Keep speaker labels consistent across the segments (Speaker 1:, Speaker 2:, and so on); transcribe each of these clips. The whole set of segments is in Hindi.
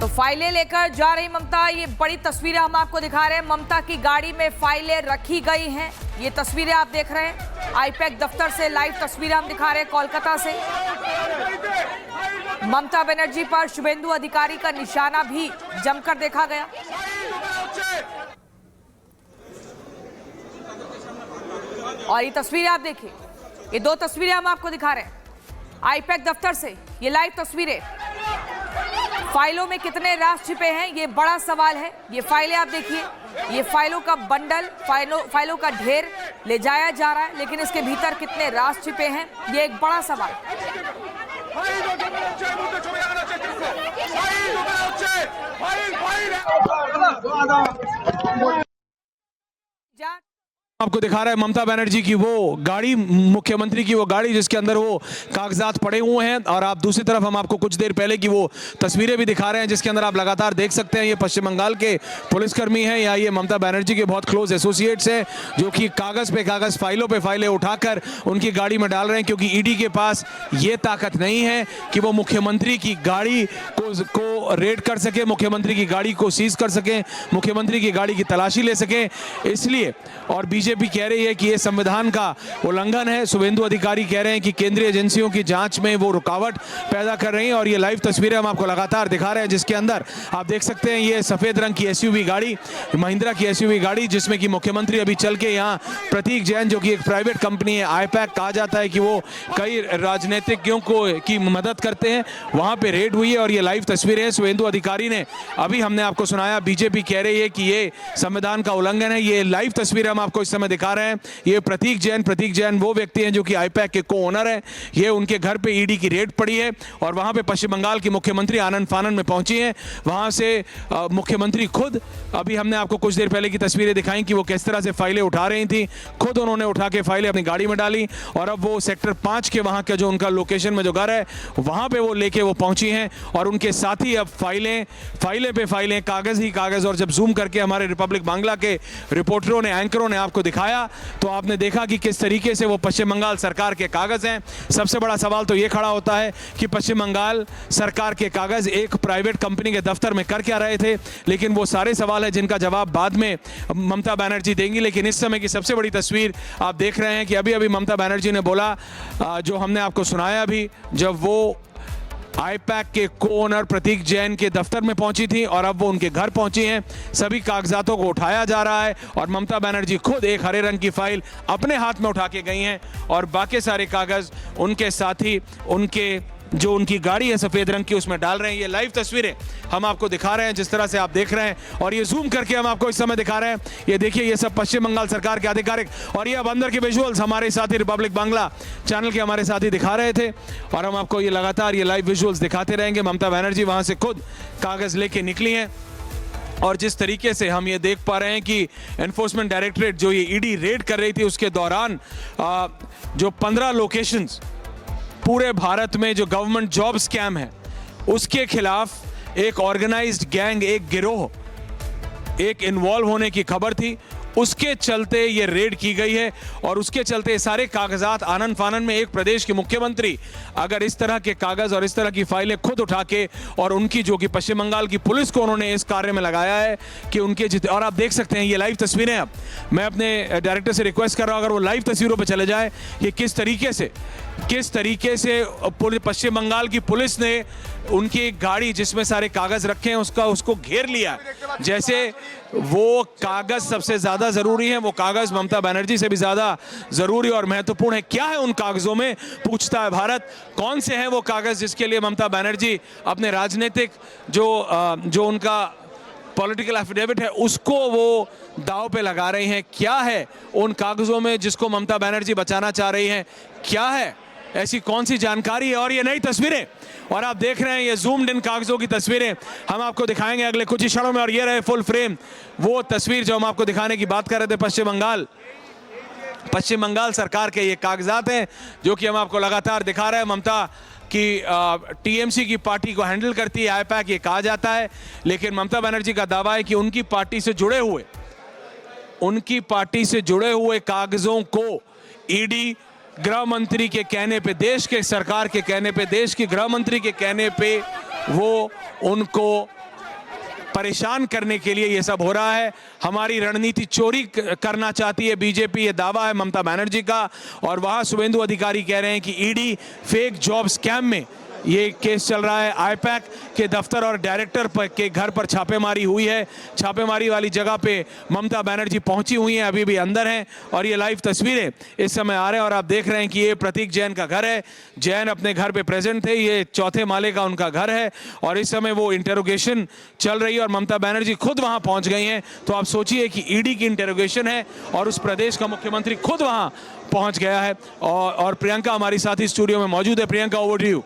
Speaker 1: तो फाइलें लेकर जा रही ममता, ये बड़ी तस्वीरें हम आपको दिखा रहे हैं। ममता की गाड़ी में फाइलें रखी गई हैं, ये तस्वीरें आप देख रहे हैं। आईपैक दफ्तर से लाइव तस्वीरें हम दिखा रहे हैं कोलकाता से। ममता बनर्जी पर शुभेंदु अधिकारी का निशाना भी जमकर देखा गया। और ये तस्वीरें आप देखिए, ये दो तस्वीरें हम आपको दिखा रहे हैं आईपैक दफ्तर से। ये लाइव तस्वीरें, फाइलों में कितने राज छिपे हैं ये बड़ा सवाल है। ये फाइलें आप देखिए, ये फाइलों का बंडल, फाइलों का ढेर ले जाया जा रहा है, लेकिन इसके भीतर कितने राज छिपे हैं ये एक बड़ा सवाल है।
Speaker 2: आपको दिखा रहा है ममता बनर्जी की वो गाड़ी, मुख्यमंत्री की वो गाड़ी जिसके अंदर वो कागजात पड़े हुए हैं। और आप दूसरी तरफ हम आपको कुछ देर पहले की वो तस्वीरें भी दिखा रहे हैं जिसके अंदर आप लगातार देख सकते हैं ये पश्चिम बंगाल के पुलिसकर्मी हैं या ये ममता बनर्जी के बहुत क्लोज एसोसिएट्स हैं जो कि कागज पे कागज, फाइलों पे फाइलें उठाकर उनकी गाड़ी में डाल रहे हैं, क्योंकि ईडी के पास ये ताकत नहीं है कि वो मुख्यमंत्री की गाड़ी को रेड कर सके, मुख्यमंत्री की गाड़ी को सीज कर सके, मुख्यमंत्री की गाड़ी की तलाशी ले सके। इसलिए और बीजेपी कह रही है कि ये संविधान का उल्लंघन है। शुभेंदु अधिकारी कह रहे हैं कि केंद्रीय एजेंसियों की जांच में वो रुकावट पैदा कर रही हैं। और ये लाइव तस्वीरें हम आपको लगातार दिखा रहे हैं जिसके अंदर आप देख सकते हैं ये सफेद रंग की एसयूवी गाड़ी, महिंद्रा की एसयूवी गाड़ी, जिसमें कि मुख्यमंत्री अभी चल के यहाँ प्रतीक जैन जो कि एक प्राइवेट कंपनी है, आईपैक कहा जाता है कि वो कई राजनीतिज्ञों की मदद करते हैं, वहां पे रेड हुई है। और ये लाइव तस्वीरें शुभेंदु अधिकारी ने अभी हमने आपको सुनाया। बीजेपी कह रही है कि ये संविधान का उल्लंघन है। ये लाइव तस्वीरें हम आपको इस समय दिखा रहे हैं। ये प्रतीक जैन वो व्यक्ति हैं जो कि आईपैक के को ओनर हैं। ये उनके घर पे ईडी की रेड पड़ी है और वहां पे पश्चिम बंगाल की मुख्यमंत्री आनंद फानन में पहुंची हैं। वहां से मुख्यमंत्री खुद, अभी हमने आपको कुछ देर पहले की तस्वीरें दिखाई कि वो किस तरह से फाइलें उठा रही थी, खुद उन्होंने उठा के फाइलें अपनी गाड़ी में डाली और अब वो सेक्टर 5 के वहां का जो उनका लोकेशन में जो घर है वहां पे वो लेके वो पहुंची हैं। और उनके साथ ही अब फाइलें पे फाइलें, कागज ही कागज। और जब जूम करके हमारे रिपब्लिक बांग्ला के रिपोर्टरों ने, एंकरों ने आपको दिखाया तो आपने देखा कि किस तरीके से वो पश्चिम बंगाल सरकार के कागज हैं। सबसे बड़ा सवाल तो ये खड़ा होता है कि पश्चिम बंगाल सरकार के कागज एक प्राइवेट कंपनी के दफ्तर में कर क्या रहे थे, लेकिन वो सारे सवाल है जिनका जवाब बाद में ममता बनर्जी देंगी। लेकिन इस समय की सबसे बड़ी तस्वीर आप देख रहे हैं कि अभी अभी ममता बनर्जी ने बोला, जो हमने आपको सुनाया अभी, जब वो आईपैक के को ओनर प्रतीक जैन के दफ्तर में पहुंची थी और अब वो उनके घर पहुंची हैं। सभी कागजातों को उठाया जा रहा है और ममता बनर्जी खुद एक हरे रंग की फाइल अपने हाथ में उठा के गई हैं और बाकी सारे कागज उनके साथी, जो उनकी गाड़ी है सफेद रंग की, उसमें डाल रहे हैं। ये लाइव तस्वीरें हम आपको दिखा रहे हैं जिस तरह से आप देख रहे हैं और ये जूम करके हम आपको इस समय दिखा रहे हैं। ये देखिए, ये सब पश्चिम बंगाल सरकार के आधिकारिक, और ये अब अंदर के विजुअल्स हमारे साथी रिपब्लिक बांग्ला चैनल के हमारे साथी दिखा रहे थे और हम आपको ये लगातार ये लाइव विजुअल्स दिखाते रहेंगे। ममता बनर्जी वहां से खुद कागज लेके निकली हैं और जिस तरीके से हम ये देख पा रहे हैं कि एनफोर्समेंट डायरेक्टरेट जो ये ईडी रेड कर रही थी उसके दौरान जो 15 लोकेशंस पूरे भारत में जो गवर्नमेंट जॉब स्कैम है उसके खिलाफ एक ऑर्गेनाइज्ड गैंग, एक गिरोह एक इन्वॉल्व होने की खबर थी। उसके चलते ये रेड की गई है और उसके चलते सारे कागजात आनंद फानन में एक प्रदेश के मुख्यमंत्री अगर इस तरह के कागज और इस तरह की फाइलें खुद उठा के, और उनकी जो कि पश्चिम बंगाल की पुलिस को उन्होंने इस कार्य में लगाया है कि उनके और आप देख सकते हैं ये लाइव तस्वीरें। अब मैं अपने डायरेक्टर से रिक्वेस्ट कर रहा हूं अगर वो लाइव तस्वीरों पर चले जाए, ये किस तरीके से पश्चिम बंगाल की पुलिस ने उनकी गाड़ी जिसमें सारे कागज रखे हैं उसको घेर लिया। जैसे वो कागज सबसे ज्यादा जरूरी है, वो कागज ममता बनर्जी से भी ज्यादा जरूरी और महत्वपूर्ण है। क्या है उन कागजों में, पूछता है भारत। कौन से हैं वो कागज जिसके लिए ममता बनर्जी अपने राजनीतिक जो उनका पॉलिटिकल एफिडेविट है उसको वो दांव पे लगा रही हैं। क्या है उन कागजों में जिसको ममता बनर्जी बचाना चाह रही हैं, क्या है ऐसी कौन सी जानकारी है। और ये नई तस्वीरें, और आप देख रहे हैं ये जूम्ड इन कागजों की तस्वीरें हम आपको दिखाएंगे अगले कुछ ही क्षणों में। और ये रहे फुल फ्रेम वो तस्वीर जो हम आपको दिखाने की बात कर रहे थे। पश्चिम बंगाल सरकार के ये कागजात हैं जो कि हम आपको लगातार दिखा रहे हैं। ममता की टीएमसी की पार्टी को हैंडल करती है आईपैक, ये कहा जाता है, लेकिन ममता बनर्जी का दावा है कि उनकी पार्टी से जुड़े हुए कागजों को ईडी गृह मंत्री के कहने पे, देश के सरकार के कहने पे, देश के गृह मंत्री के कहने पे वो उनको परेशान करने के लिए ये सब हो रहा है। हमारी रणनीति चोरी करना चाहती है बीजेपी, ये दावा है ममता बनर्जी का। और वहाँ शुभेंदु अधिकारी कह रहे हैं कि ईडी फेक जॉब स्कैम में ये केस चल रहा है। आईपैक के दफ्तर और डायरेक्टर के घर पर छापेमारी हुई है। छापेमारी वाली जगह पे ममता बनर्जी पहुंची हुई हैं, अभी भी अंदर हैं। और ये लाइव तस्वीरें इस समय आ रहे हैं और आप देख रहे हैं कि ये प्रतीक जैन का घर है। जैन अपने घर पे प्रेजेंट थे, ये 4थे माले का उनका घर है और इस समय वो इंटेरोगेशन चल रही है और ममता बनर्जी खुद वहां पहुंच गई हैं। तो आप सोचिए कि ईडी की इंटेरोगेशन है और उस प्रदेश का मुख्यमंत्री खुद वहां पहुंच गया है। और प्रियंका हमारी साथी स्टूडियो में मौजूद है। Priyanka, over to you.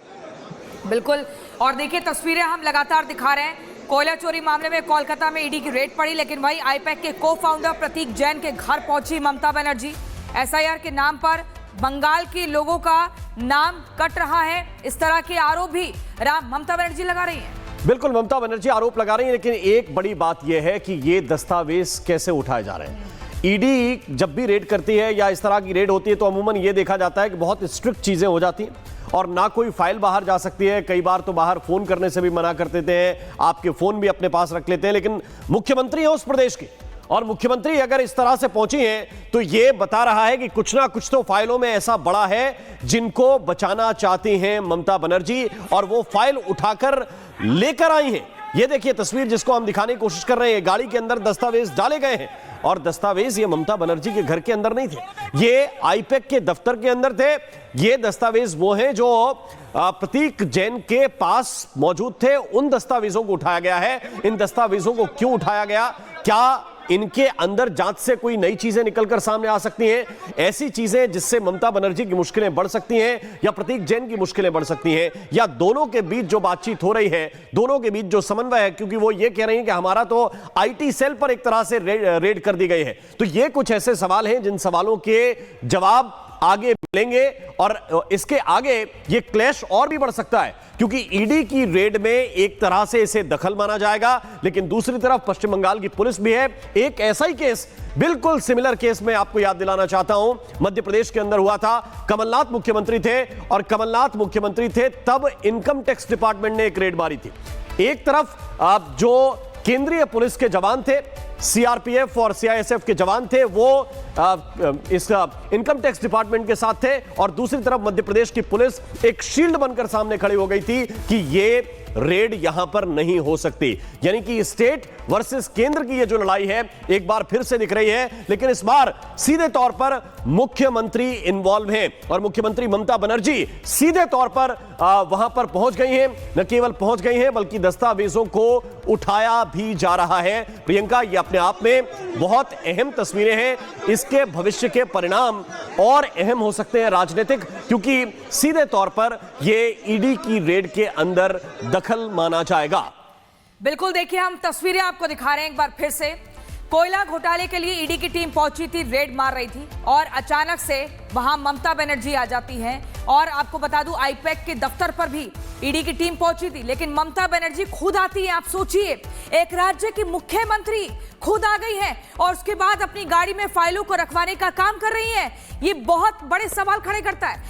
Speaker 1: बिल्कुल, और देखिए तस्वीरें हम लगातार दिखा रहे हैं। कोयला चोरी मामले में कोलकाता में ईडी की रेड पड़ी, लेकिन वही आईपैक के को फाउंडर प्रतीक जैन के घर पहुंची ममता बनर्जी। एसआईआर के नाम पर बंगाल के लोगों का नाम कट रहा है, इस तरह के आरोप भी ममता बनर्जी लगा रही हैं।
Speaker 3: बिल्कुल, ममता बनर्जी आरोप लगा रही है, लेकिन एक बड़ी बात यह है कि ये दस्तावेज कैसे उठाए जा रहे हैं। ईडी जब भी रेड करती है या इस तरह की रेड होती है तो अमूमन ये देखा जाता है कि बहुत स्ट्रिक्ट चीजें हो जाती हैं और ना कोई फाइल बाहर जा सकती है। कई बार तो बाहर फोन करने से भी मना कर देते हैं, आपके फोन भी अपने पास रख लेते हैं। लेकिन मुख्यमंत्री है उस प्रदेश की और मुख्यमंत्री अगर इस तरह से पहुंची है तो यह बता रहा है कि कुछ ना कुछ तो फाइलों में ऐसा बड़ा है जिनको बचाना चाहती हैं ममता बनर्जी और वो फाइल उठाकर लेकर आई हैं। ये देखिए तस्वीर जिसको हम दिखाने की कोशिश कर रहे हैं। गाड़ी के अंदर दस्तावेज डाले गए हैं और दस्तावेज ये ममता बनर्जी के घर के अंदर नहीं थे, ये आईपैक के दफ्तर के अंदर थे। ये दस्तावेज वो हैं जो प्रतीक जैन के पास मौजूद थे। उन दस्तावेजों को उठाया गया है। इन दस्तावेजों को क्यों उठाया गया? क्या इनके अंदर जांच से कोई नई चीजें निकलकर सामने आ सकती हैं, ऐसी चीजें जिससे ममता बनर्जी की मुश्किलें बढ़ सकती हैं या प्रतीक जैन की मुश्किलें बढ़ सकती हैं, या दोनों के बीच जो बातचीत हो रही है, दोनों के बीच जो समन्वय है, क्योंकि वो ये कह रही हैं कि हमारा तो आईटी सेल पर एक तरह से रेड कर दी गई है। तो ये कुछ ऐसे सवाल हैं जिन सवालों के जवाब आगे मिलेंगे और इसके आगे ये क्लैश और भी बढ़ सकता है, क्योंकि ईडी की रेड में एक तरह से इसे दखल माना जाएगा, लेकिन दूसरी तरफ पश्चिम बंगाल की पुलिस भी है। एक ऐसा ही केस, बिल्कुल सिमिलर केस में आपको याद दिलाना चाहता हूं, मध्य प्रदेश के अंदर हुआ था। कमलनाथ मुख्यमंत्री थे और कमलनाथ मुख्यमंत्री थे तब इनकम टैक्स डिपार्टमेंट ने एक रेड मारी थी। एक तरफ जो केंद्रीय पुलिस के जवान थे, सीआरपीएफ और सीआईएसएफ के जवान थे, वो इस इनकम टैक्स डिपार्टमेंट के साथ थे और दूसरी तरफ मध्य प्रदेश की पुलिस एक शील्ड बनकर सामने खड़ी हो गई थी कि ये रेड यहां पर नहीं हो सकती। यानी कि स्टेट वर्सेस केंद्र की ये जो लड़ाई है एक बार फिर से दिख रही है, लेकिन इस बार सीधे तौर पर मुख्यमंत्री इन्वॉल्व हैं और मुख्यमंत्री ममता बनर्जी सीधे तौर पर वहां पर पहुंच गई हैं। न केवल पहुंच गई हैं बल्कि दस्तावेजों को उठाया भी जा रहा है। प्रियंका, ये अपने आप में बहुत अहम तस्वीरें हैं। इसके भविष्य के परिणाम और अहम हो सकते हैं राजनीतिक, क्योंकि सीधे तौर पर यह ईडी की रेड के अंदर दखल माना जाएगा।
Speaker 1: बिल्कुल, देखिए हम तस्वीरें आपको दिखा रहे हैं एक बार फिर से। कोयला घोटाले के लिए ईडी की टीम पहुंची थी, रेड मार रही थी और अचानक से वहां ममता बनर्जी आ जाती हैं। और आपको बता दूं, आईपैक के दफ्तर पर भी ईडी की टीम पहुंची थी, लेकिन ममता बनर्जी खुद आती है। आप सोचिए, एक राज्य की मुख्यमंत्री खुद आ गई है और उसके बाद अपनी गाड़ी में फाइलों को रखवाने का काम कर रही है। ये बहुत बड़े सवाल खड़े करता है।